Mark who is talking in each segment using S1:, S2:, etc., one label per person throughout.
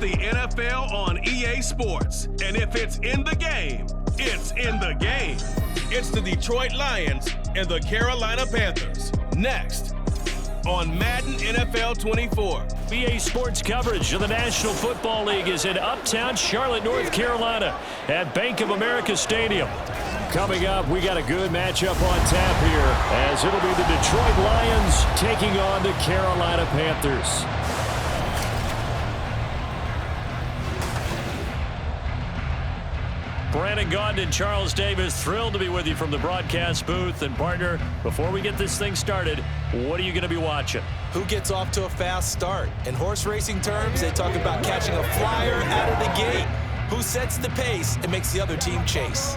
S1: the NFL on EA Sports. And if it's in the game, it's in the game. It's the Detroit Lions and the Carolina Panthers. Next on Madden NFL 24.
S2: EA Sports coverage of the National Football League is in uptown Charlotte, North Carolina at Bank of America Stadium. Coming up, we got a good matchup on tap here as it'll be the Detroit Lions taking on the Carolina Panthers. Brandon Gaudin and Charles Davis, thrilled to be with you from the broadcast booth. And partner, before we get this thing started, what are you going to be watching?
S3: Who gets off to a fast start? In horse racing terms, they talk about catching a flyer out of the gate. Who sets the pace and makes the other team chase?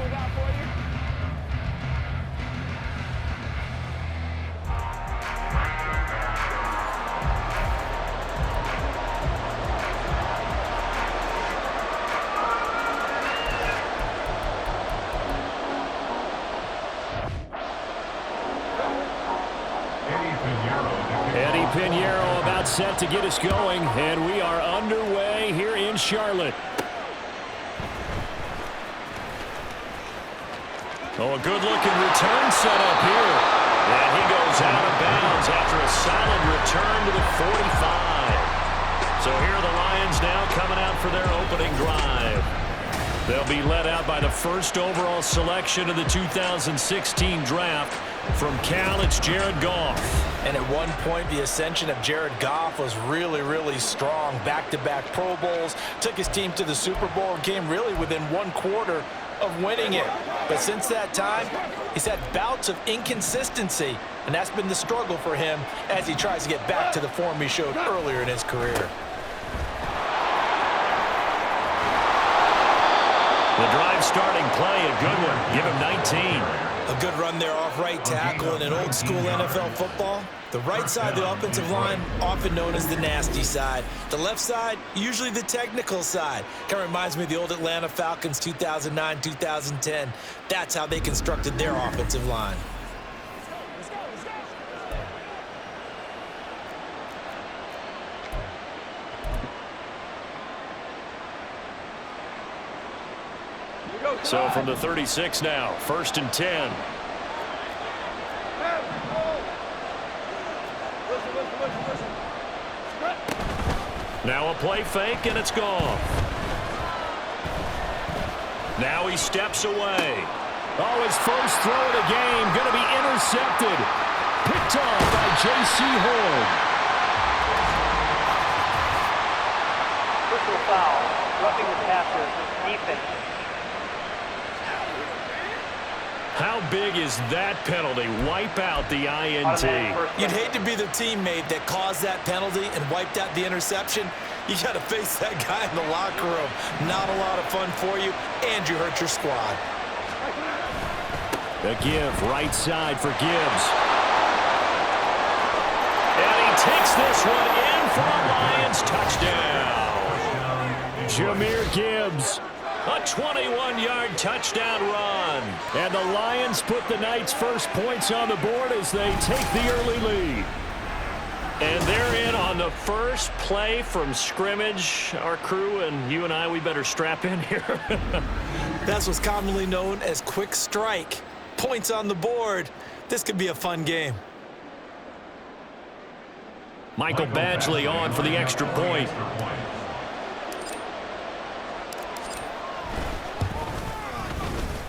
S2: Set to get us going, and we are underway here in Charlotte. Oh, a good-looking return set up here. And he goes out of bounds after a solid return to the 45. So here are the Lions now coming out for their opening drive. They'll be led out by the first overall selection of the 2016 draft. From Cal, it's Jared Goff.
S3: And at one point, the ascension of Jared Goff was really, really strong. Back-to-back Pro Bowls, took his team to the Super Bowl, and came really within one quarter of winning it. But since that time, he's had bouts of inconsistency, and that's been the struggle for him as he tries to get back to the form he showed earlier in his career.
S2: The drive starting play, a good one. Give him 19.
S3: A good run there off right tackle. In old school NFL football, the right side of the offensive line, often known as the nasty side. The left side, usually the technical side. Kind of reminds me of the old Atlanta Falcons 2009, 2010. That's how they constructed their offensive line.
S2: So from the 36 now, 1st and 10. Now a play fake, and it's gone. Now he steps away. Oh, his first throw of the game going to be intercepted. Picked off by J.C. Horn.
S4: Personal foul, roughing the passer, defense.
S2: How big is that penalty? Wipe out the INT.
S3: You'd hate to be the teammate that caused that penalty and wiped out the interception. You got to face that guy in the locker room. Not a lot of fun for you, and you hurt your squad.
S2: The give, right side for Gibbs. And he takes this one in for a Lions touchdown. Jahmyr Gibbs. A 21-yard touchdown run. And the Lions put the Knights' first points on the board as they take the early lead. And they're in on the first play from scrimmage. Our crew and you and I, we better strap in here.
S3: That's what's commonly known as quick strike. Points on the board. This could be a fun game.
S2: Michael Badgley on for the extra point.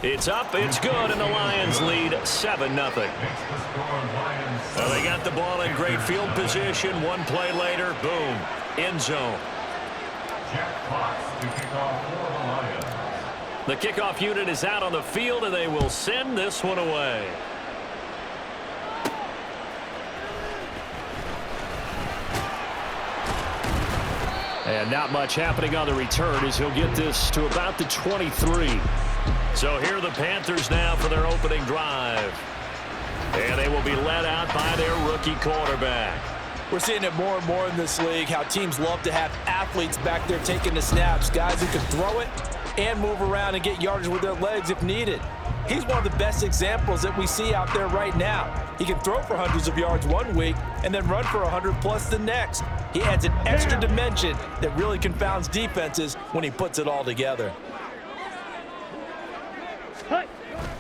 S2: It's up, it's good, and the Lions lead 7-0. Well, they got the ball in great field position. One play later, boom, end zone. The kickoff unit is out on the field, and they will send this one away. And not much happening on the return as he'll get this to about the 23. So here are the Panthers now for their opening drive. And they will be led out by their rookie quarterback.
S3: We're seeing it more and more in this league, how teams love to have athletes back there taking the snaps, guys who can throw it and move around and get yardage with their legs if needed. He's one of the best examples that we see out there right now. He can throw for hundreds of yards one week and then run for 100+ the next. He adds an extra dimension that really confounds defenses when he puts it all together.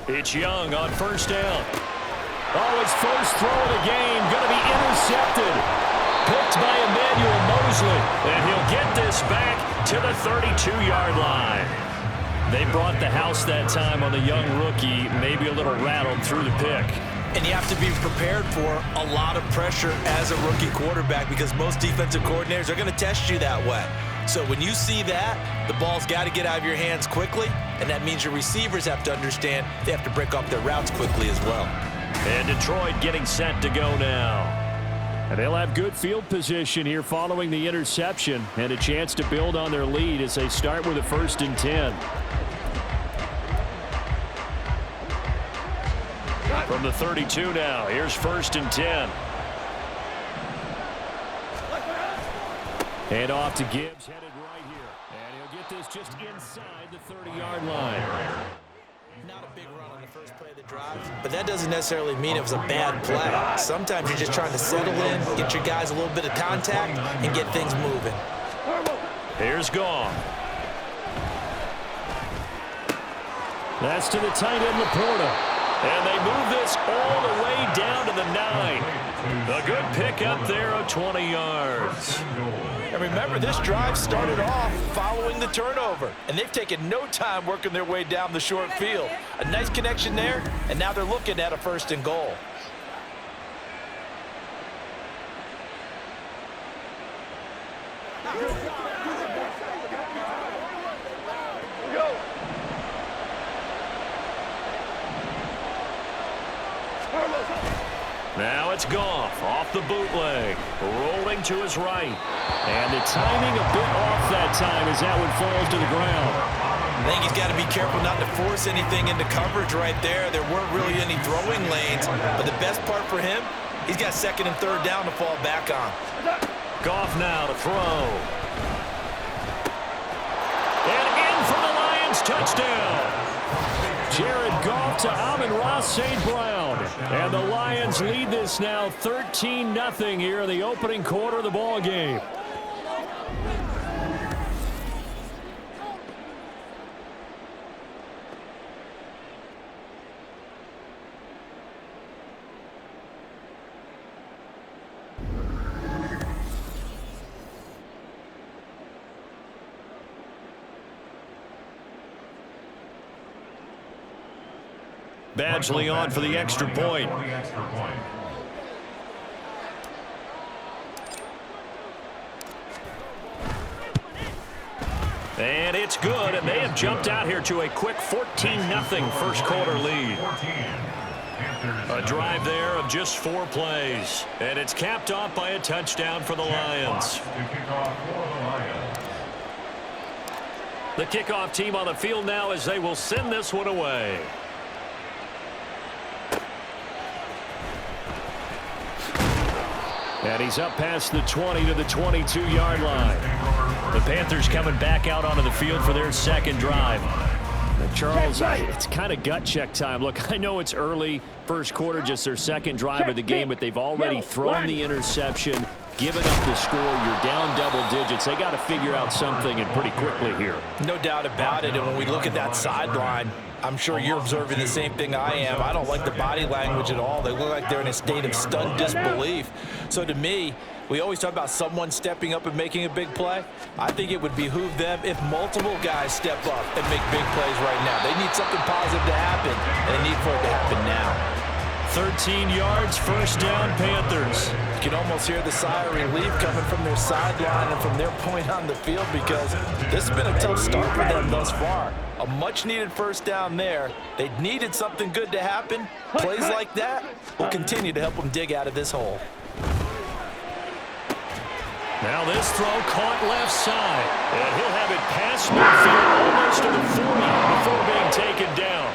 S2: It's Young on first down. Oh, his first throw of the game going to be intercepted. Picked by Emmanuel Mosley, and he'll get this back to the 32-yard line. They brought the house that time on the young rookie, maybe a little rattled through the pick.
S3: And you have to be prepared for a lot of pressure as a rookie quarterback because most defensive coordinators are going to test you that way. So when you see that, the ball's got to get out of your hands quickly, and that means your receivers have to understand they have to break off their routes quickly as well.
S2: And Detroit getting set to go now. And they'll have good field position here following the interception and a chance to build on their lead as they start with a 1st and 10. From the 32 now, here's 1st and 10. And off to Gibbs, headed right here. And he'll get this just inside the 30-yard line.
S3: Not a big run on the first play of the drive, but that doesn't necessarily mean it was a bad play. Sometimes you're just trying to settle in, get your guys a little bit of contact, and get things moving.
S2: Here's Goff. That's to the tight end, Laporta. And they move this all the way down to the 9. A good pickup there of 20 yards.
S3: And remember, this drive started off following the turnover, and they've taken no time working their way down the short field. A nice connection there, and now they're looking at a 1st and goal.
S2: Now it's Goff off the bootleg, rolling to his right. And the timing a bit off that time as that one falls to the ground.
S3: I think he's got to be careful not to force anything into coverage right there. There weren't really any throwing lanes, but the best part for him, he's got 2nd and 3rd down to fall back on.
S2: Goff now to throw. And in for the Lions, touchdown. Jared Goff to Amon-Ra St. Brown. And the Lions lead this now 13-0 here in the opening quarter of the ball game. Badgley on for the extra point. And it's good, and they have jumped out here to a quick 14-0 first quarter lead. A drive there of just 4 plays, and it's capped off by a touchdown for the Lions. The kickoff team on the field now as they will send this one away. And he's up past the 20 to the 22-yard line. The Panthers coming back out onto the field for their 2nd drive. And Charles, it's kind of gut check time. Look, I know it's early, first quarter, just their 2nd drive of the game, but they've already thrown the interception, given up the score. You're down double digits. They got to figure out something, and pretty quickly here.
S3: No doubt about it, and when we look at that sideline, I'm sure you're observing the same thing I am. I don't like the body language at all. They look like they're in a state of stunned disbelief. So to me, we always talk about someone stepping up and making a big play. I think it would behoove them if multiple guys step up and make big plays right now. They need something positive to happen, and they need for it to happen now.
S2: 13 yards, 1st down, Panthers.
S3: You can almost hear the sigh of relief coming from their sideline and from their point on the field because this has been a tough start for them thus far. A much-needed 1st down there. They needed something good to happen. Plays like that will continue to help them dig out of this hole.
S2: Now this throw caught left side. And he'll have it past midfield almost to the 40 before being taken down.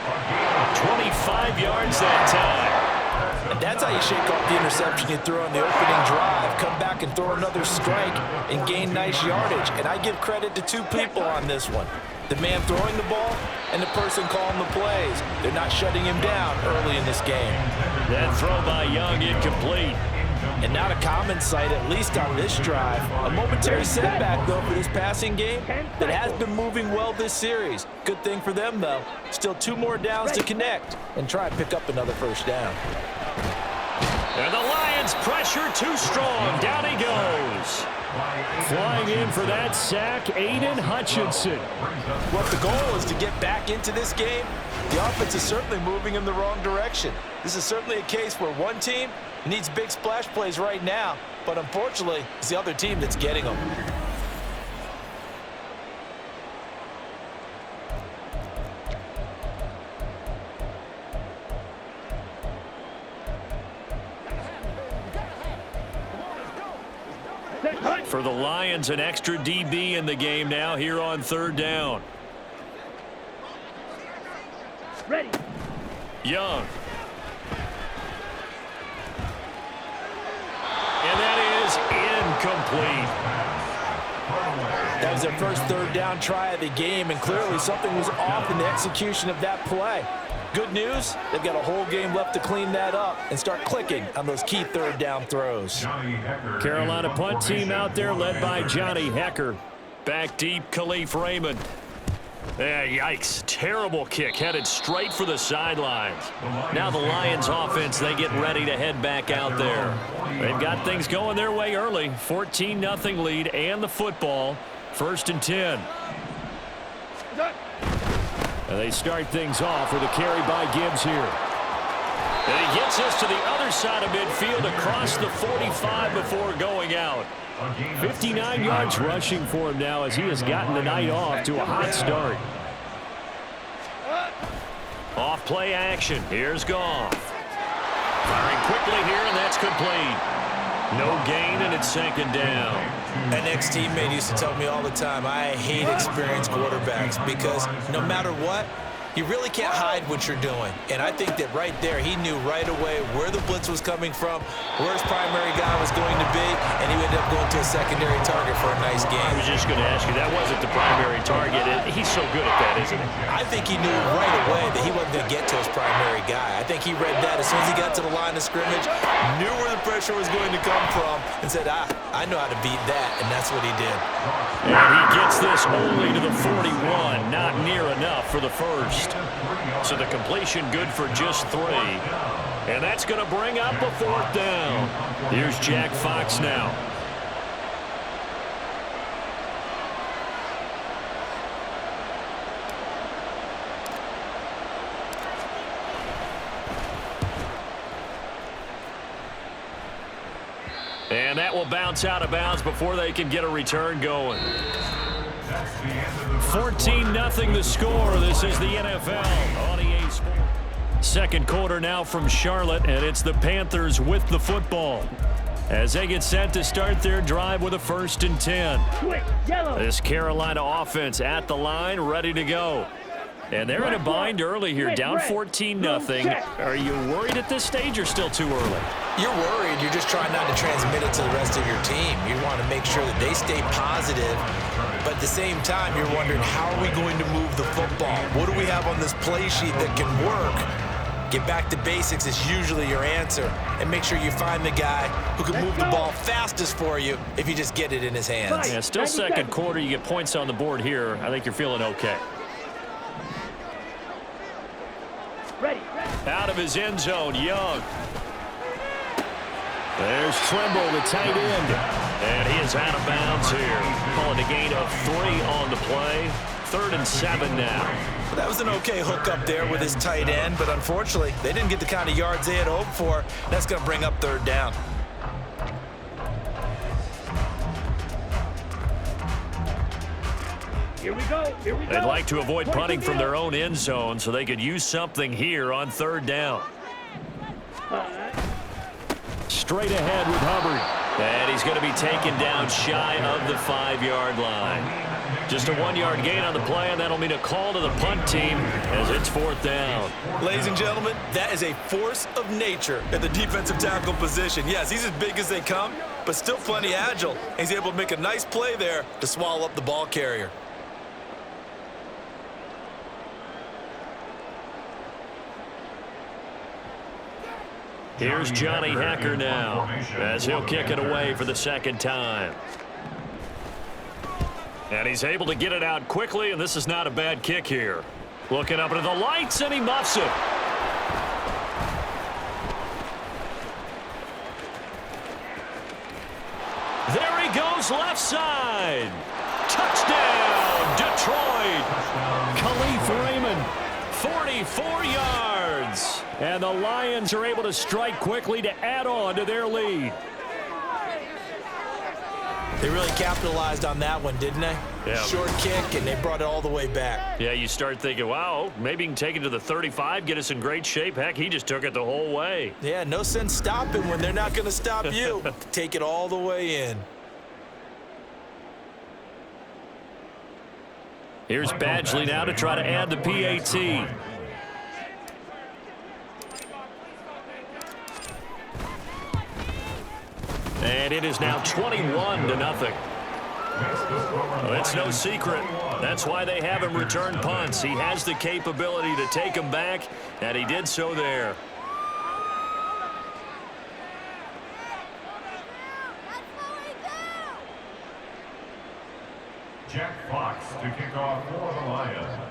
S2: 25 yards that time.
S3: And that's how you shake off the interception you threw on the opening drive. Come back and throw another strike and gain nice yardage. And I give credit to 2 people on this one. the man throwing the ball and the person calling the plays. They're not shutting him down early in this game.
S2: That throw by Young incomplete.
S3: And not a common sight, at least on this drive. A momentary setback, though, for this passing game that has been moving well this series. Good thing for them, though. Still 2 more downs to connect and try and pick up another first down.
S2: And the Lions pressure too strong. Down he goes. Flying in for that sack, Aiden Hutchinson.
S3: Well, if the goal is to get back into this game, the offense is certainly moving in the wrong direction. This is certainly a case where one team needs big splash plays right now, but unfortunately, it's the other team that's getting them.
S2: For the Lions, an extra DB in the game now here on 3rd down.
S4: Ready.
S2: Young. And that is incomplete.
S3: That was their first 3rd down try of the game, and clearly something was off in the execution of that play. Good news, they've got a whole game left to clean that up and start clicking on those key 3rd down throws.
S2: Carolina punt team out there led by Johnny Hecker. Back deep, Khalif Raymond. Yikes, terrible kick headed straight for the sidelines. Now the Lions offense, they get ready to head back out there. They've got things going their way early. 14-0 lead and the football. 1st and 10. And they start things off with a carry by Gibbs here. And he gets us to the other side of midfield across the 45 before going out. 59 yards rushing for him now as he has gotten the night off to a hot start. Off play action. Here's Goff. Firing quickly here, and that's complete. No gain, and it's 2nd down.
S3: An ex-teammate used to tell me all the time, I hate experienced quarterbacks because no matter what, you really can't hide what you're doing. And I think that right there, he knew right away where the blitz was coming from, where his primary guy was going to be, and he ended up going to a secondary target for a nice game.
S2: I was just going to ask you, that wasn't the primary target. He's so good at that, isn't he?
S3: I think he knew right away that he wasn't going to get to his primary guy. I think he read that as soon as he got to the line of scrimmage, knew where the pressure was going to come from, and said, I know how to beat that, and that's what he did.
S2: And he gets this only to the 41, not near enough for the first. So the completion good for just 3. And that's going to bring up a 4th down. Here's Jack Fox now. And that will bounce out of bounds before they can get a return going. 14-0 the score. This is the NFL on EA Sports. 2nd quarter now from Charlotte, and it's the Panthers with the football as they get set to start their drive with a 1st and 10. This Carolina offense at the line, ready to go. And they're in a bind early here, down 14-0. Are you worried at this stage or still too early?
S3: You're worried. You're just trying not to transmit it to the rest of your team. You want to make sure that they stay positive. But at the same time, you're wondering, how are we going to move the football? What do we have on this play sheet that can work? Get back to basics is usually your answer. And make sure you find the guy who can move the ball fastest for you if you just get it in his hands.
S2: Yeah, still 2nd quarter. You get points on the board here. I think you're feeling okay.
S4: Ready.
S2: Out of his end zone, Young. There's Trimble, the tight end. And he is out of bounds here. Calling a gain of 3 on the play. 3rd and 7 now.
S3: Well, that was an okay hook up there with his tight end, but unfortunately, they didn't get the kind of yards they had hoped for. That's going to bring up 3rd down.
S4: Here we go. Here we go.
S2: They'd like to avoid punting from their own end zone so they could use something here on 3rd down. Straight ahead with Hubbard. And he's going to be taken down shy of the 5-yard line. Just a 1-yard gain on the play, and that'll mean a call to the punt team as it's 4th down.
S3: Ladies and gentlemen, that is a force of nature at the defensive tackle position. Yes, he's as big as they come, but still plenty agile. He's able to make a nice play there to swallow up the ball carrier.
S2: Here's Johnny Hacker now as he'll kick it away for the second time. And he's able to get it out quickly, and this is not a bad kick here. Looking up into the lights, and he muffs it. There he goes, left side. Touchdown, Detroit. Khalif Raymond, 44 yards. And the Lions are able to strike quickly to add on to their lead.
S3: They really capitalized on that one, didn't they?
S2: Yeah.
S3: Short kick, and they brought it all the way back.
S2: Yeah, you start thinking, wow, maybe he can take it to the 35, get us in great shape. Heck, he just took it the whole way.
S3: Yeah, no sense stopping when they're not going to stop you. Take it all the way in.
S2: Here's Badgley now to try to add the PAT. And it is now 21-0. Well, it's no secret. That's why they have him return punts. He has the capability to take them back, and he did so there.
S5: Jack Fox to kick off for the Lions.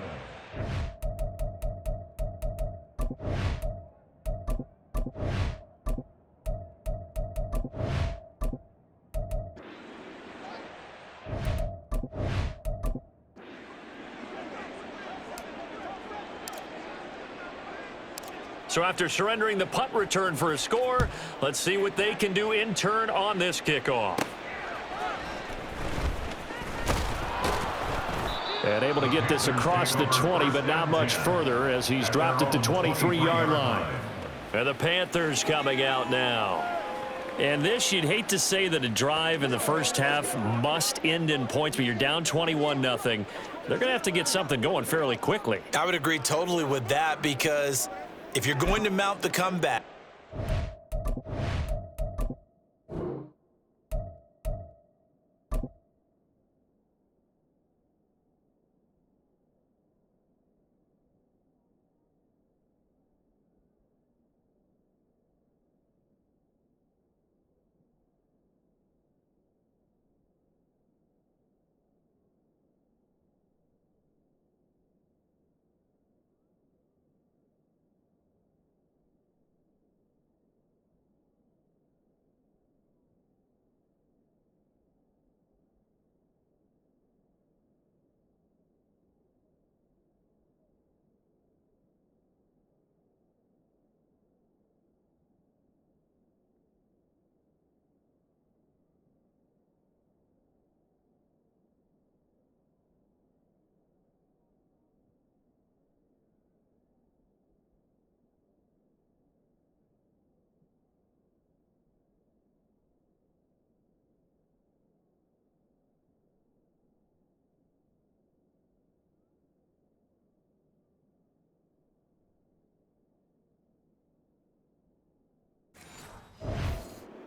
S2: So after surrendering the punt return for a score, let's see what they can do in turn on this kickoff. And able to get this across the 20, but not much further as he's dropped at the 23-yard line. And the Panthers coming out now. And this, you'd hate to say that a drive in the first half must end in points, but you're down 21-0. They're going to have to get something going fairly quickly.
S3: I would agree totally with that, because if you're going to mount the comeback,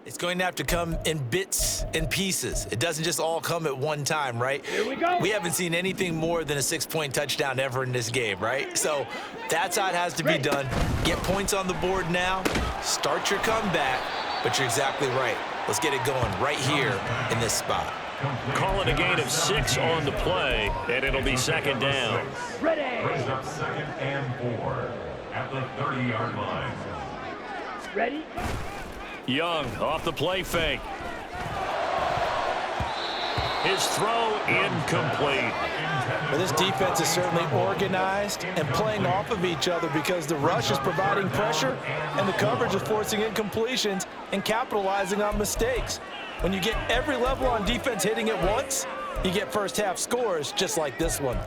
S3: it's going to have to come in bits and pieces. It doesn't just all come at one time, right?
S4: Here we go.
S3: We haven't seen anything more than a 6-point touchdown ever in this game, right? So that's how it has to be done. Get points on the board now. Start your comeback. But you're exactly right. Let's get it going right here in this spot.
S2: Call it a gain of 6 on the play, and it'll be second down.
S4: Ready.
S5: Brings up 2nd and 4 at the 30-yard line.
S4: Ready.
S2: Young off the play fake. His throw incomplete.
S3: Well, this defense is certainly organized and playing off of each other, because the rush is providing pressure and the coverage is forcing incompletions and capitalizing on mistakes. When you get every level on defense hitting at once, you get first half scores just like this one.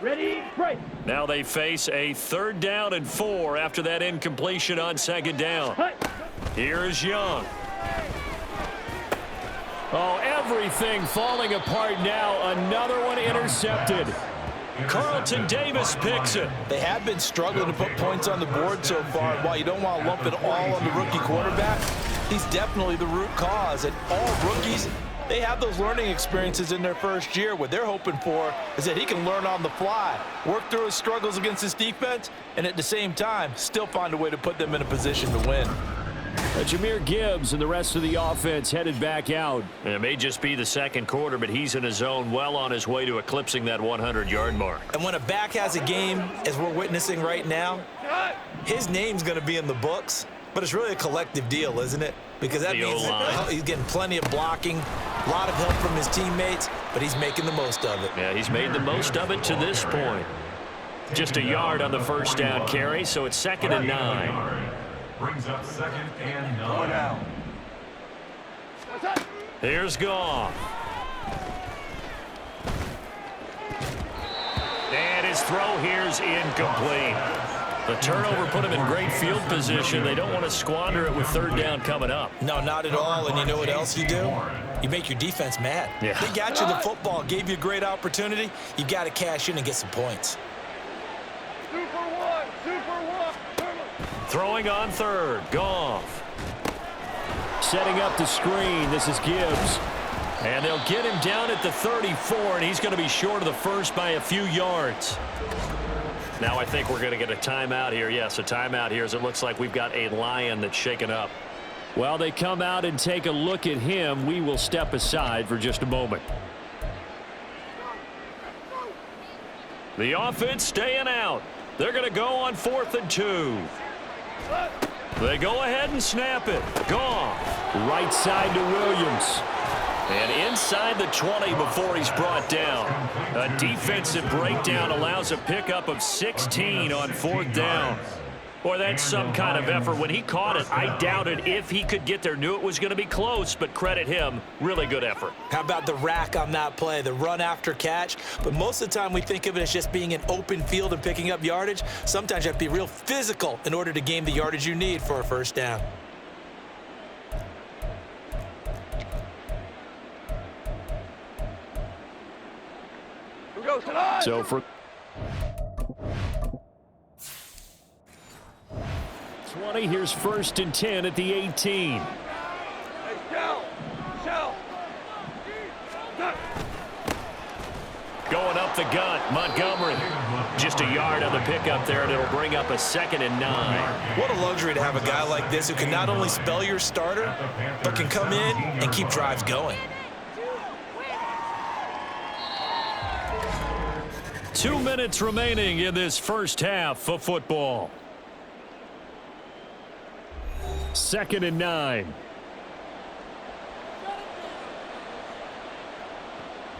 S4: Ready, break.
S2: Now they face a 3rd down and 4 after that incompletion on 2nd down. Here's Young. Oh, everything falling apart now. Another one intercepted. Carlton Davis picks it.
S3: They have been struggling to put points on the board so far. While you don't want to lump it all on the rookie quarterback, he's definitely the root cause. And all rookies they have those learning experiences in their first year. What they're hoping for is that he can learn on the fly, work through his struggles against his defense, and at the same time, still find a way to put them in a position to win.
S2: Jahmyr Gibbs and the rest of the offense headed back out. It may just be the second quarter, but he's in his zone, well on his way to eclipsing that 100-yard mark.
S3: And when a back has a game, as we're witnessing right now, his name's going to be in the books, but it's really a collective deal, isn't it? Because that means that he's getting plenty of blocking, a lot of help from his teammates, but he's making the most of it.
S2: Yeah, he's made the most of it to this point. Just a yard on the first down carry, so it's 2nd and 9.
S5: Brings up 2nd and 9.
S2: Here's Goff. And his throw here's incomplete. The turnover put him in great field position. They don't want to squander it with 3rd down coming up.
S3: No, not at all. And you know what else you do? You make your defense mad.
S2: Yeah.
S3: They got you the football, gave you a great opportunity. You got to cash in and get some points.
S2: Throwing on 3rd, Goff. Setting up the screen, this is Gibbs. And they'll get him down at the 34, and he's going to be short of the first by a few yards. Now I think we're going to get a timeout here. Yes, a timeout here as it looks like we've got a Lion that's shaken up. While they come out and take a look at him, we will step aside for just a moment. The offense staying out. They're going to go on 4th and 2. They go ahead and snap it. Goff. Right side to Williams. And inside the 20 before he's brought down. A defensive breakdown allows a pickup of 16 on 4th down. Boy, that's some kind of effort. When he caught it, I doubted if he could get there. Knew it was going to be close, but credit him. Really good effort.
S3: How about the rack on that play, the run after catch? But most of the time we think of it as just being an open field and picking up yardage. Sometimes you have to be real physical in order to gain the yardage you need for a first down.
S2: So for 20, here's 1st and 10 at the 18. Going up the gut, Montgomery. Just a yard on the pickup there, and it'll bring up a 2nd and 9.
S3: What a luxury to have a guy like this who can not only spell your starter, but can come in and keep drives going.
S2: 2 minutes remaining in this first half of football. 2nd and 9.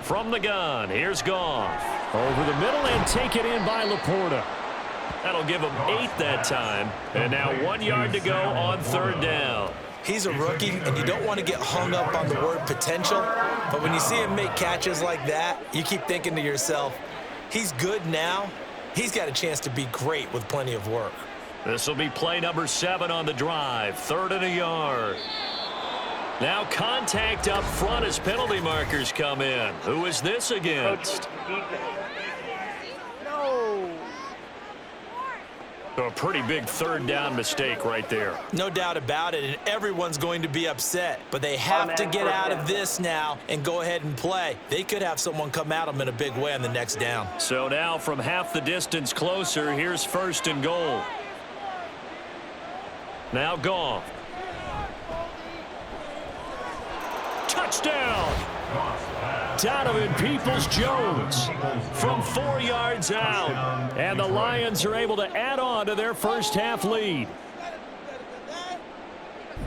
S2: From the gun, here's Goff. Over the middle and take it in by Laporta. That'll give him 8 that time. And now 1 yard to go on 3rd down.
S3: He's a rookie, and you don't want to get hung up on the word potential. But when you see him make catches like that, you keep thinking to yourself, he's good now. He's got a chance to be great with plenty of work.
S2: This will be play number 7 on the drive. 3rd and a yard. Now contact up front as penalty markers come in. Who is this against?
S4: No.
S2: A pretty big 3rd down mistake right there.
S3: No doubt about it, and everyone's going to be upset. But they have to get out of this now and go ahead and play. They could have someone come at them in a big way on the next down.
S2: So now from half the distance closer, here's 1st and goal. Now Goff. Touchdown! Donovan Peoples-Jones from 4 yards out. And the Lions are able to add on to their first half lead.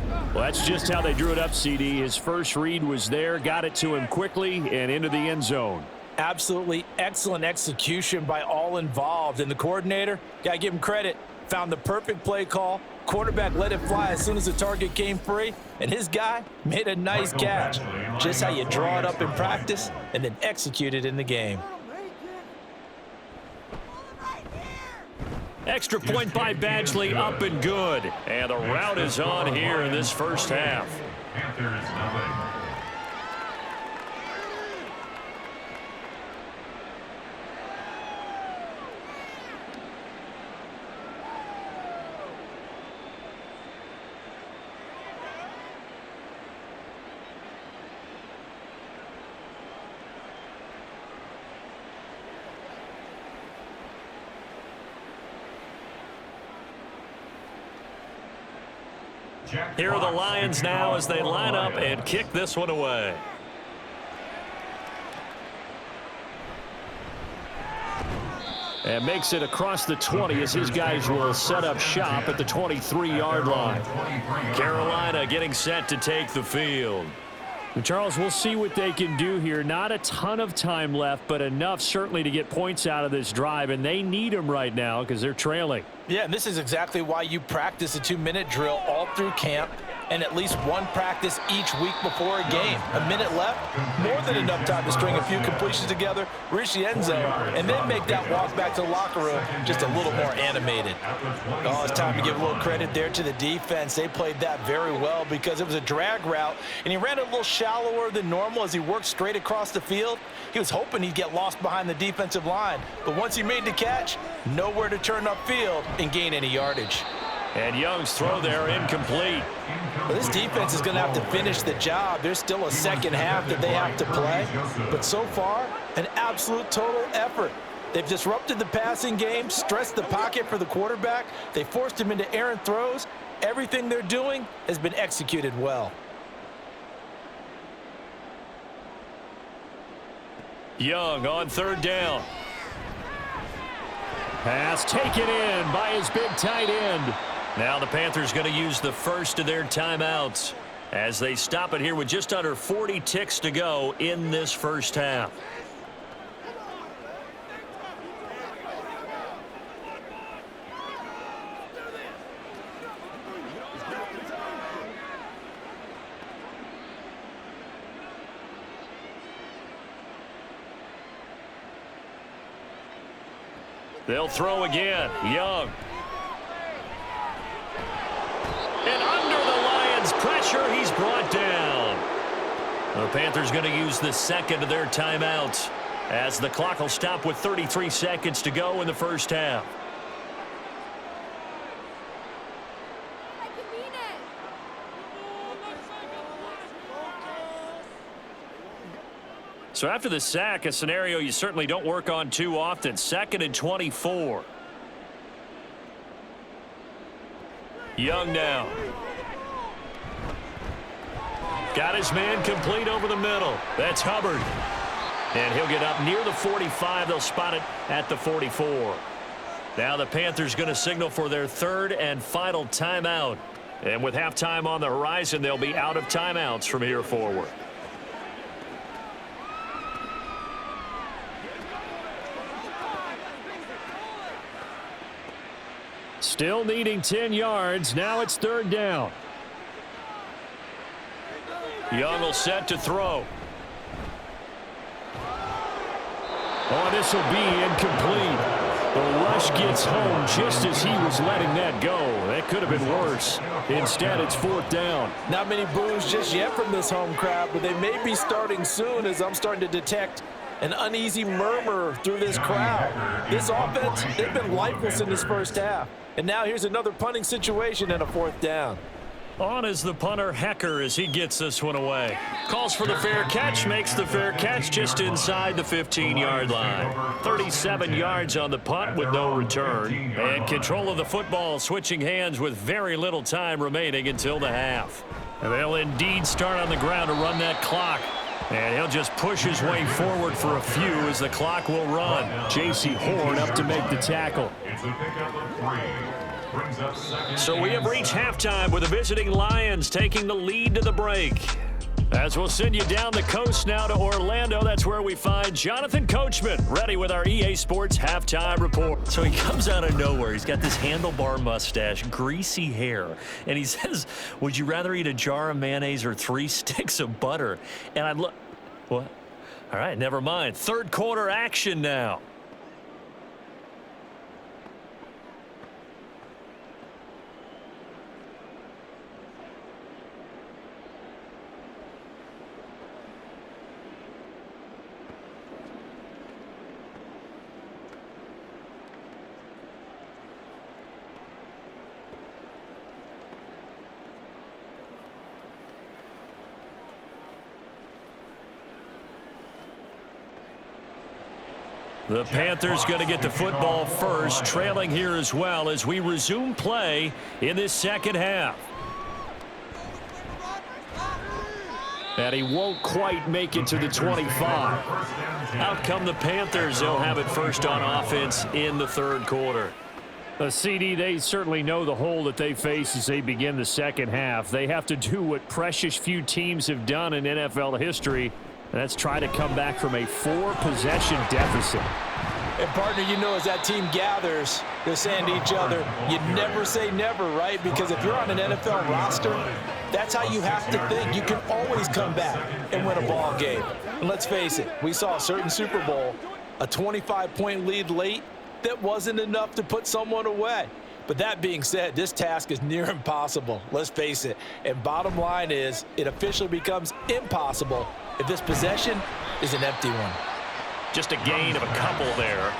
S2: Well, that's just how they drew it up, CD. His first read was there, got it to him quickly and into the end zone.
S3: Absolutely excellent execution by all involved. And the coordinator, got to give him credit, found the perfect play call. Quarterback let it fly as soon as the target came free, and his guy made a nice catch. Just how you draw it up in practice and then execute it in the game.
S2: Extra point by Badgley, up and good. And the route is on here in this first half.
S5: Panthers nothing.
S2: Here are the Lions now as they line up and kick this one away. And makes it across the 20 as his guys will set up shop at the 23-yard line. Carolina getting set to take the field.
S6: Charles, we'll see what they can do here. Not a ton of time left, but enough certainly to get points out of this drive, and they need them right now because they're trailing.
S3: Yeah, and this is exactly why you practice a 2-minute drill all through camp and at least one practice each week before a game. A minute left, more than enough time to string a few completions together, reach the end zone, and then make that walk back to the locker room just a little more animated. Oh, it's time to give a little credit there to the defense. They played that very well because it was a drag route, and he ran it a little shallower than normal as he worked straight across the field. He was hoping he'd get lost behind the defensive line, but once he made the catch, nowhere to turn upfield and gain any yardage.
S2: And Young's throw there incomplete.
S3: Well, this defense is going to have to finish the job. There's still a second half that they have to play. But so far, an absolute total effort. They've disrupted the passing game, stressed the pocket for the quarterback. They forced him into errant throws. Everything they're doing has been executed well.
S2: Young on third down.
S6: Pass taken in by his big tight end.
S2: Now the Panthers going to use the first of their timeouts as they stop it here with just under 40 ticks to go in this first half. They'll throw again. Young. And under the Lions' pressure, he's brought down. The Panthers going to use the second of their timeouts as the clock will stop with 33 seconds to go in the first half. So after the sack, a scenario you certainly don't work on too often. 2nd and 24. Young now. Got his man complete over the middle. That's Hubbard. And he'll get up near the 45. They'll spot it at the 44. Now the Panthers going to signal for their third and final timeout. And with halftime on the horizon, they'll be out of timeouts from here forward.
S6: Still needing 10 yards. Now it's third down.
S2: Young will set to throw.
S6: Oh, this will be incomplete. The rush gets home just as he was letting that go. That could have been worse. Instead, it's fourth down.
S3: Not many boos just yet from this home crowd, but they may be starting soon as I'm starting to detect an uneasy murmur through this crowd. This offense, they've been lifeless in this first half. And now here's another punting situation and a fourth down.
S2: On is the punter Hecker as he gets this one away. Calls for the fair catch, makes the fair catch just inside the 15-yard line. 37 yards on the punt with no return. And control of the football switching hands with very little time remaining until the half. And they'll indeed start on the ground to run that clock. And he'll just push his way forward for a few as the clock will run.
S6: J.C. Horn up to make the tackle.
S5: It's a pickup of 3. Brings up second.
S2: So we have reached halftime with the visiting Lions taking the lead to the break. As we'll send you down the coast now to Orlando, that's where we find Jonathan Coachman ready with our EA Sports halftime report. So he comes out of nowhere. He's got this handlebar mustache, greasy hair, and he says, would you rather eat a jar of mayonnaise or 3 sticks of butter? And I look, what? All right, never mind. Third quarter action now. The Panthers going to get the football first, trailing here as well as we resume play in this second half.
S6: And he won't quite make it to the 25.
S2: Out come the Panthers. They'll have it first on offense in the third quarter.
S6: CD, they certainly know the hole that they face as they begin the second half. They have to do what precious few teams have done in NFL history, and that's try to come back from a 4-possession deficit.
S3: And, partner, you know, as that team gathers, they're saying to each other, you never say never, right? Because if you're on an NFL roster, that's how you have to think. You can always come back and win a ball game. And let's face it, we saw a certain Super Bowl, a 25-point lead late, that wasn't enough to put someone away. But that being said, this task is near impossible. Let's face it. And bottom line is, it officially becomes impossible if this possession is an empty one.
S2: Just a gain of a couple there.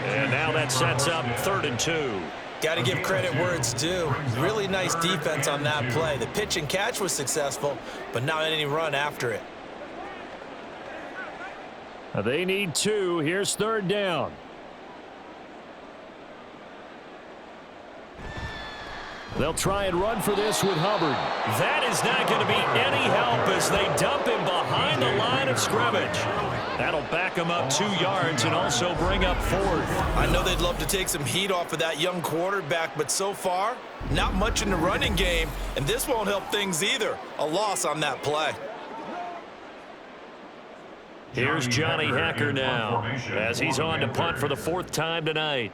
S2: And now that sets up 3rd and 2.
S3: Got to give credit where it's due. Really nice defense on that play. The pitch and catch was successful, but not any run after it.
S6: They need 2. Here's 3rd down. They'll try and run for this with Hubbard.
S2: That is not going to be any help as they dump him behind the line of scrimmage. That'll back him up 2 yards and also bring up 4th.
S3: I know they'd love to take some heat off of that young quarterback, but so far, not much in the running game, and this won't help things either. A loss on that play.
S2: Here's Johnny Hacker now as he's on to punt for the 4th time tonight.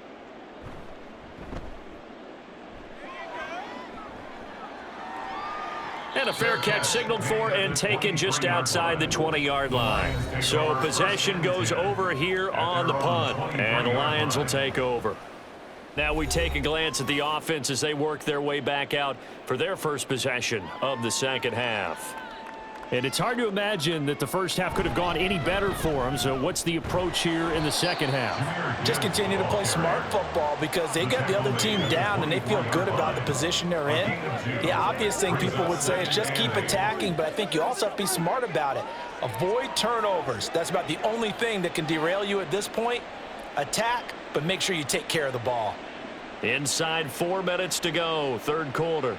S2: And a fair catch signaled for and taken just outside the 20-yard line. So possession goes over here on the punt, and the Lions will take over. Now we take a glance at the offense as they work their way back out for their first possession of the second half.
S6: And it's hard to imagine that the first half could have gone any better for them. So what's the approach here in the second half?
S3: Just continue to play smart football because they got the other team down and they feel good about the position they're in. The obvious thing people would say is just keep attacking, but I think you also have to be smart about it. Avoid turnovers. That's about the only thing that can derail you at this point. Attack, but make sure you take care of the ball.
S2: Inside 4 minutes to go, third quarter.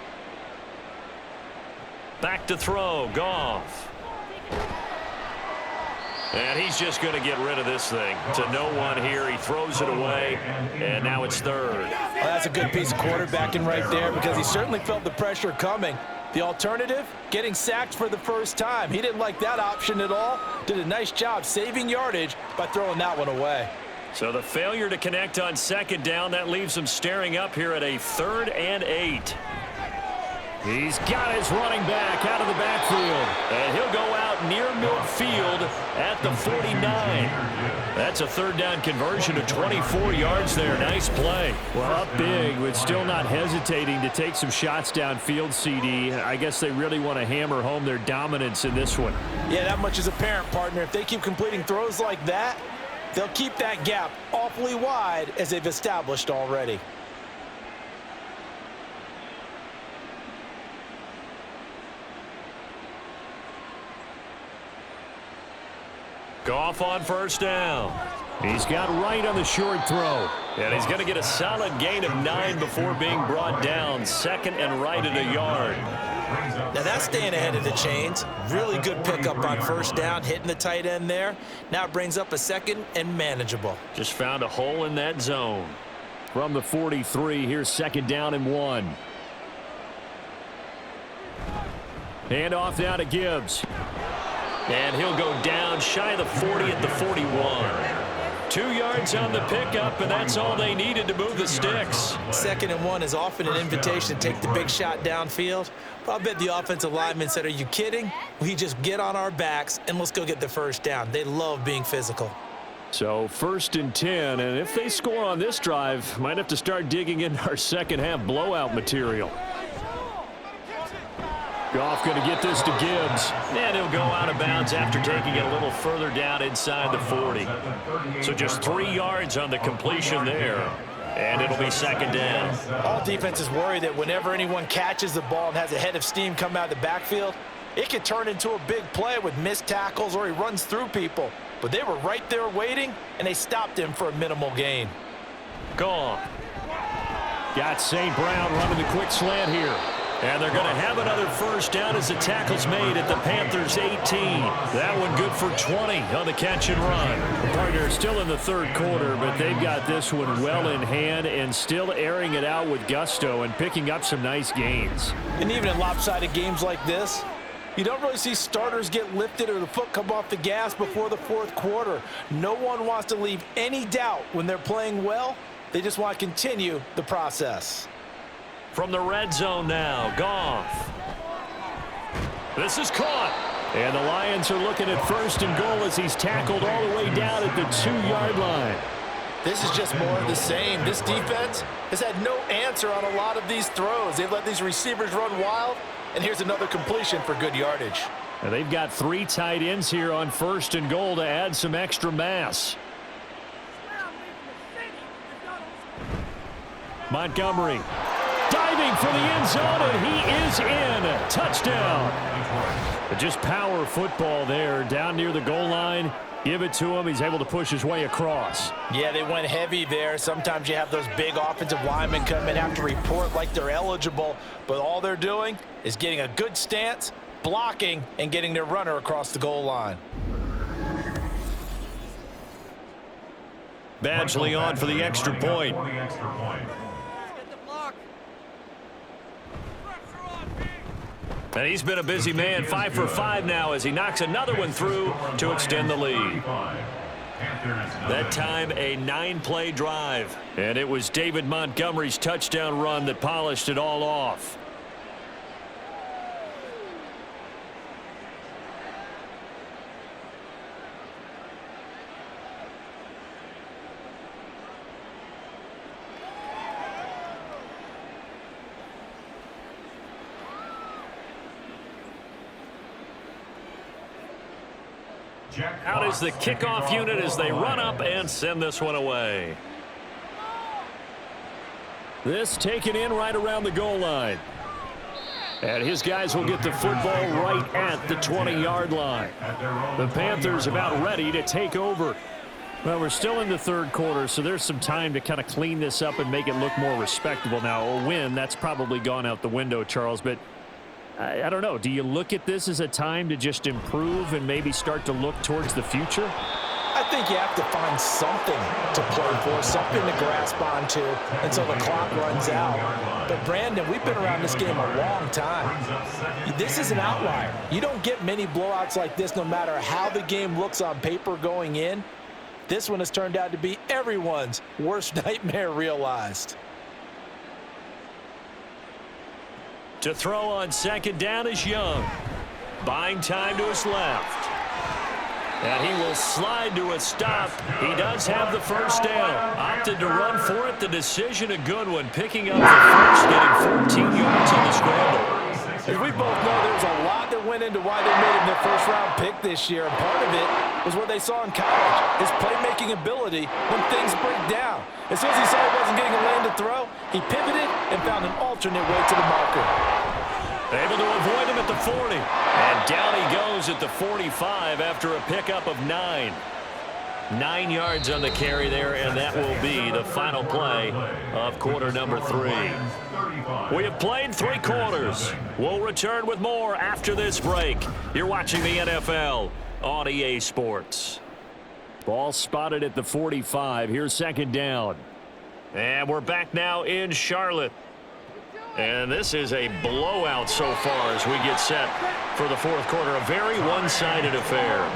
S2: Back to throw, Goff. And he's just going to get rid of this thing to no one here. He throws it away, and now it's third.
S3: Well, that's a good piece of quarterbacking right there because he certainly felt the pressure coming. The alternative, getting sacked for the first time. He didn't like that option at all. Did a nice job saving yardage by throwing that one away.
S2: So the failure to connect on second down, that leaves him staring up here at a 3rd and 8.
S6: He's got his running back out of the backfield.
S2: And he'll go out near midfield at the 49. That's a 3rd down conversion of 24 yards there. Nice play.
S6: Well, up big, but still not hesitating to take some shots downfield, CD. I guess they really want to hammer home their dominance in this one.
S3: Yeah, that much is apparent, partner. If they keep completing throws like that, they'll keep that gap awfully wide as they've established already.
S2: Goff on first down.
S6: He's got right on the short throw.
S2: And he's going to get a solid gain of 9 before being brought down. 2nd and right at a yard.
S3: Now that's staying ahead of the chains. Really good pickup on first down, hitting the tight end there. Now it brings up a 2nd and manageable.
S2: Just found a hole in that zone.
S6: From the 43, here's 2nd down and 1. Hand off now to Gibbs.
S2: And he'll go down shy of the 40 at the 41. 2 yards on the pickup, and that's all they needed to move the sticks.
S3: 2nd and 1 is often an invitation to take the big shot downfield. But I bet the offensive lineman said, are you kidding? We just get on our backs and let's go get the first down. They love being physical.
S6: So 1st and 10, and if they score on this drive, might have to start digging in our second half blowout material. Goff going to get this to Gibbs.
S2: And he'll go out of bounds after taking it a little further down inside the 40. So just 3 yards on the completion there. And it'll be 2nd down.
S3: All defenses worry that whenever anyone catches the ball and has a head of steam come out of the backfield, it could turn into a big play with missed tackles or he runs through people. But they were right there waiting, and they stopped him for a minimal gain.
S2: Gone.
S6: Got St. Brown running the quick slant here.
S2: And they're going to have another first down as the tackle's made at the Panthers' 18. That one good for 20 on the catch and run. Partner still in the third quarter, but they've got this one well in hand and still airing it out with gusto and picking up some nice gains.
S3: And even in lopsided games like this, you don't really see starters get lifted or the foot come off the gas before the fourth quarter. No one wants to leave any doubt when they're playing well. They just want to continue the process.
S2: From the red zone now, Goff. This is caught. And the Lions are looking at first and goal as he's tackled all the way down at the 2-yard line.
S3: This is just more of the same. This defense has had no answer on a lot of these throws. They've let these receivers run wild, and here's another completion for good yardage.
S2: And they've got 3 tight ends here on first and goal to add some extra mass. Montgomery diving for the end zone, and he is in. Touchdown. But just power football there down near the goal line. Give it to him. He's able to push his way across.
S3: Yeah, they went heavy there. Sometimes you have those big offensive linemen come in, have to report like they're eligible, but all they're doing is getting a good stance, blocking, and getting their runner across the goal line.
S2: Badgley on for the extra point. And he's been a busy man, 5 for 5 now as he knocks another one through to extend the lead. That time a 9-play drive. And it was David Montgomery's touchdown run that polished it all off. Out is the kickoff unit as they run up and send this one away. This taken in right around the goal line. And his guys will get the football right at the 20-yard line. The Panthers about ready to take over. Well, we're still in the third quarter, so there's some time to kind of clean this up and make it look more respectable. Now, a win, that's probably gone out the window, Charles, but I don't know. Do you look at this as a time to just improve and maybe start to look towards the future?
S3: I think you have to find something to play for, something to grasp onto until the clock runs out. But, Brandon, we've been around this game a long time. This is an outlier. You don't get many blowouts like this no matter how the game looks on paper going in. This one has turned out to be everyone's worst nightmare realized.
S2: To throw on second down is Young. Buying time to his left. And he will slide to a stop. He does have the first down. Opted to run for it. The decision a good one. Picking up the first, getting 14 yards on the scramble.
S3: As we both know, there's a lot that went into why they made him their first-round pick this year. And part of it was what they saw in college, his playmaking ability when things break down. As soon as he saw he wasn't getting a lane to throw, he pivoted and found an alternate way to the marker.
S2: Able to avoid him at the 40. And down he goes at the 45 after a pickup of 9. 9 yards on the carry there, and that will be the final play of quarter number 3. We have played 3 quarters. We'll return with more after this break. You're watching the NFL on EA Sports. Ball spotted at the 45. Here's second down. And we're back now in Charlotte. And this is a blowout so far as we get set for the fourth quarter. A very one-sided affair.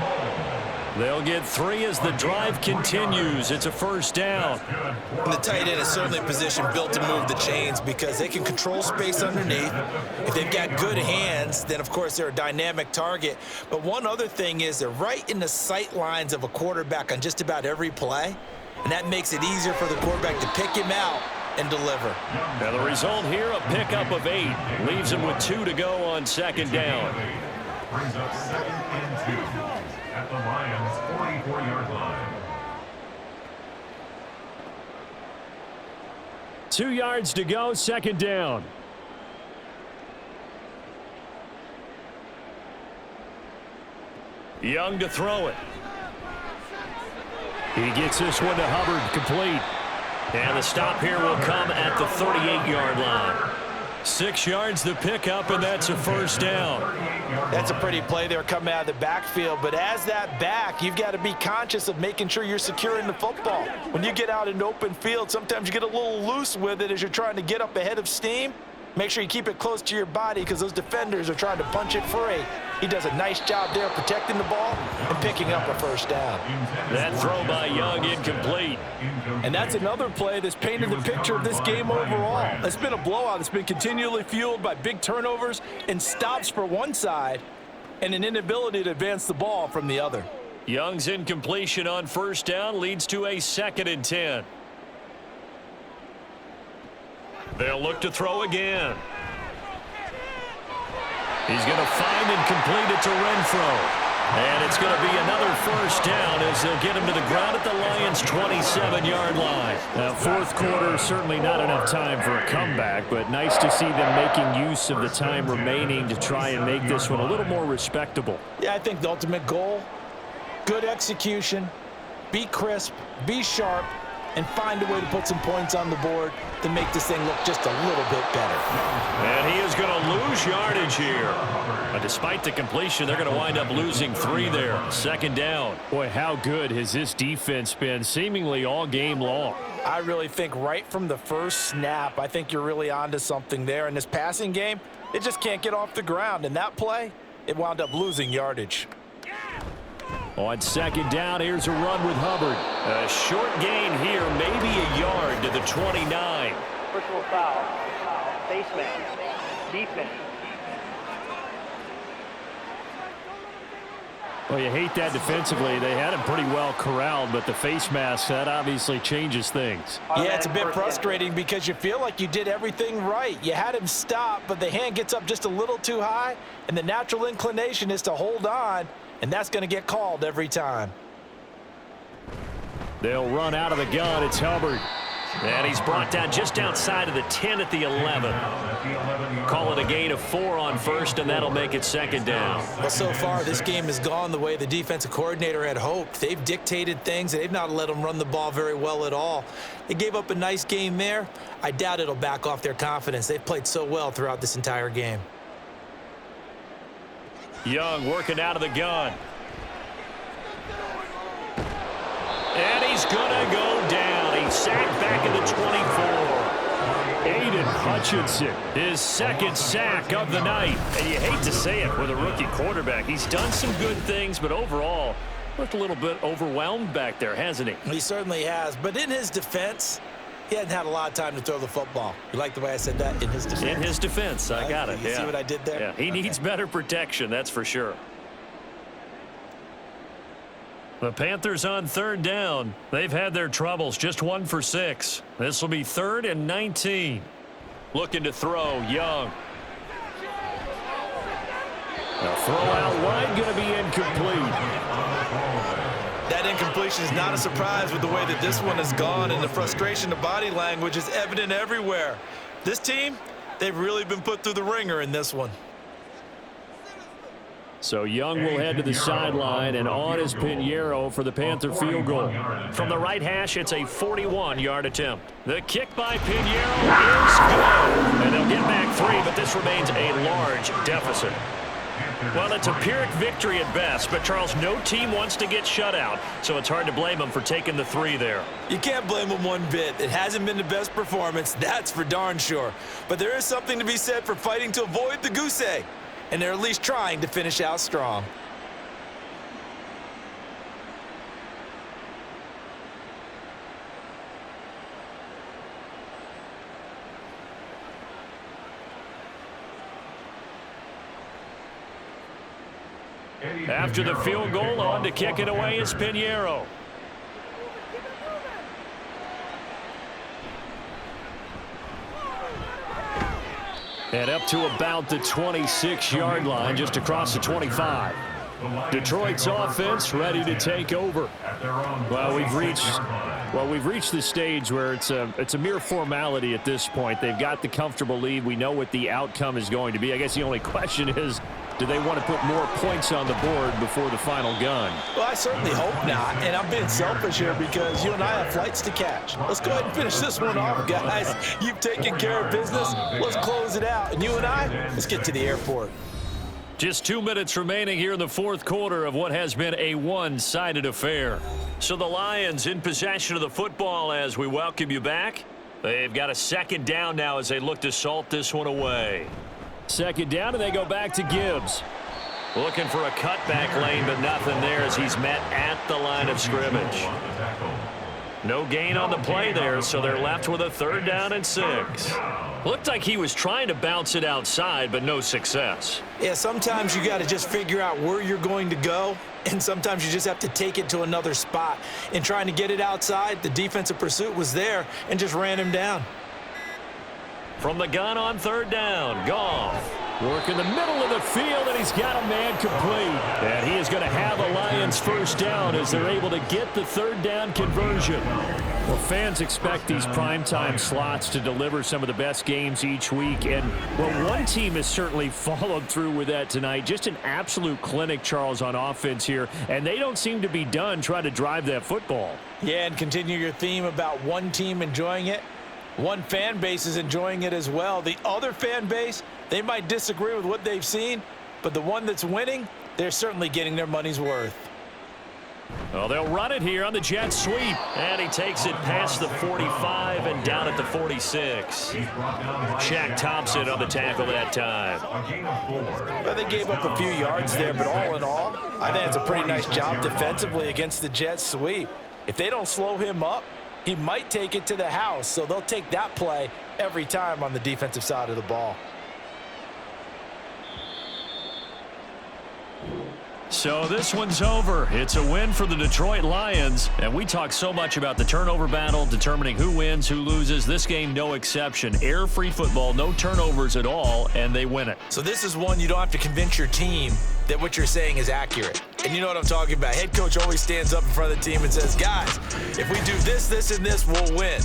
S2: They'll get 3 as the drive continues. It's a first down.
S3: And the tight end is certainly a position built to move the chains because they can control space underneath. If they've got good hands, then, of course, they're a dynamic target. But one other thing is they're right in the sight lines of a quarterback on just about every play, and that makes it easier for the quarterback to pick him out and deliver.
S2: Now the result here, a pickup of 8. Leaves him with 2 to go on second down.
S5: Brings up 2nd and 2 at the Lions' 44-yard line.
S2: 2 yards to go, second down. Young to throw it. He gets this one to Hubbard, complete. And the stop here will come at the 38-yard line. 6 yards the pickup, and that's a first down.
S3: That's a pretty play there coming out of the backfield, but as that back, you've got to be conscious of making sure you're securing the football. When you get out in open field, sometimes you get a little loose with it as you're trying to get up ahead of steam. Make sure you keep it close to your body because those defenders are trying to punch it free. He does a nice job there protecting the ball and picking up a first down.
S2: That throw by Young incomplete.
S3: And that's another play that's painted the picture of this game overall. It's been a blowout. It's been continually fueled by big turnovers and stops for one side and an inability to advance the ball from the other.
S2: Young's incompletion on first down leads to a 2nd and 10. They'll look to throw again. He's going to find and complete it to Renfro. And it's going to be another first down as they'll get him to the ground at the Lions' 27-yard line.
S6: Now, fourth quarter, certainly not enough time for a comeback, but nice to see them making use of the time remaining to try and make this one a little more respectable.
S3: Yeah, I think the ultimate goal, good execution, be crisp, be sharp, and find a way to put some points on the board to make this thing look just a little bit better.
S2: And he is going to lose yardage here. But despite the completion, they're going to wind up losing 3 there. 2nd down.
S6: Boy, how good has this defense been seemingly all game long?
S3: I really think right from the first snap, I think you're really onto something there. In this passing game, it just can't get off the ground. And that play, it wound up losing yardage.
S6: On 2nd down, here's a run with Hubbard.
S2: A short gain here, maybe a yard to the 29.
S4: Personal foul. Face mask. Defense.
S6: Well, you hate that defensively. They had him pretty well corralled, but the face mask, that obviously changes things.
S3: Yeah, it's a bit frustrating because you feel like you did everything right. You had him stop, but the hand gets up just a little too high, and the natural inclination is to hold on, and that's going to get called every time.
S6: They'll run out of the gun. It's Hubbard.
S2: And he's brought down just outside of the 10 at the 11. Call it a gain of 4 on first, and that'll make it 2nd down.
S3: Well, so far, this game has gone the way the defensive coordinator had hoped. They've dictated things. They've not let them run the ball very well at all. They gave up a nice game there. I doubt it'll back off their confidence. They've played so well throughout this entire game.
S2: Young working out of the gun. And he's going to go down. He's sacked back in the 24.
S6: Aiden Hutchinson,
S2: his 2nd sack of the night. And you hate to say it with a rookie quarterback. He's done some good things, but overall, looked a little bit overwhelmed back there, hasn't he?
S3: He certainly has. But in his defense, he hadn't had a lot of time to throw the football. You like the way I said that? In his defense.
S2: In his defense. I got it.
S3: You see what I did there?
S2: Yeah, he needs better protection, that's for sure. The Panthers on 3rd down. They've had their troubles, just 1 for 6. This will be 3rd and 19. Looking to throw, Young.
S6: a throw out wide, going to be incomplete.
S3: That incompletion is not a surprise with the way that this one has gone, and the frustration of body language is evident everywhere. This team, they've really been put through the ringer in this one.
S6: So Young will head to the sideline, and on is Pinheiro for the Panther field goal.
S2: From the right hash, it's a 41-yard attempt. The kick by Pinheiro is good. And they'll get back 3, but this remains a large deficit. Well, it's a Pyrrhic victory at best, but, Charles, no team wants to get shut out, so it's hard to blame them for taking the 3 there.
S3: You can't blame them one bit. It hasn't been the best performance, that's for darn sure. But there is something to be said for fighting to avoid the goose egg. And they're at least trying to finish out strong.
S2: After the field goal, on to kick it away is Pinheiro.
S6: And up to about the 26-yard line, just across the 25. Detroit's offense ready to take over. Well, we've reached the stage where it's a mere formality at this point. They've got the comfortable lead. We know what the outcome is going to be. I guess the only question is, Do they want to put more points on the board before the final gun?
S3: Well, I certainly hope not, and I'm being selfish here because you and I have flights to catch. Let's go ahead and finish this one off, guys. You've taken care of business. Let's close it out. And you and I, let's get to the airport.
S2: Just 2 minutes remaining here in the fourth quarter of what has been a one-sided affair. So the Lions in possession of the football as we welcome you back. They've got a second down now as they look to salt this one away.
S6: Second down, and they go back to Gibbs.
S2: Looking for a cutback lane, but nothing there as he's met at the line of scrimmage. No gain on the play there, so they're left with a 3rd down and 6. Looked like he was trying to bounce it outside, but no success.
S3: Yeah, sometimes you got to just figure out where you're going to go, and sometimes you just have to take it to another spot. In trying to get it outside, the defensive pursuit was there and just ran him down.
S2: From the gun on 3rd down, Goff.
S6: Work in the middle of the field, and he's got a man complete. And he is going to have a Lions 1st down as they're able to get the 3rd down conversion. Well, fans expect these primetime slots to deliver some of the best games each week. And, well, one team has certainly followed through with that tonight. Just an absolute clinic, Charles, on offense here. And they don't seem to be done trying to drive that football.
S3: Yeah, and continue your theme about one team enjoying it. One fan base is enjoying it as well. The other fan base, they might disagree with what they've seen, but the one that's winning, they're certainly getting their money's worth.
S2: Well, they'll run it here on the jet sweep. And he takes it past the 45 and down at the 46. Shaq Thompson on the tackle that time.
S3: Well, they gave up a few yards there, but all in all, I think it's a pretty nice job defensively against the jet sweep. If they don't slow him up, he might take it to the house, so they'll take that play every time on the defensive side of the ball.
S2: So this one's over. It's a win for the Detroit Lions. And we talk so much about the turnover battle, determining who wins, who loses. This game, no exception. Air-free football, no turnovers at all, and they win it.
S3: So this is one you don't have to convince your team that what you're saying is accurate. And you know what I'm talking about. Head coach always stands up in front of the team and says, guys, if we do this, this, and this, we'll win.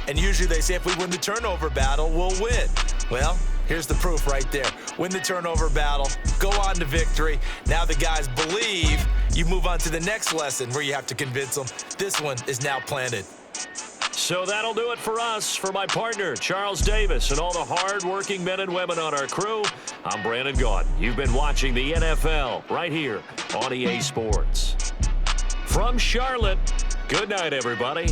S3: And usually they say if we win the turnover battle, we'll win. Well, here's the proof right there. Win the turnover battle, go on to victory. Now the guys believe. You move on to the next lesson where you have to convince them. This one is now planted.
S2: So that'll do it for us. For my partner, Charles Davis, and all the hard-working men and women on our crew, I'm Brandon Gaudin. You've been watching the NFL right here on EA Sports. From Charlotte, good night, everybody.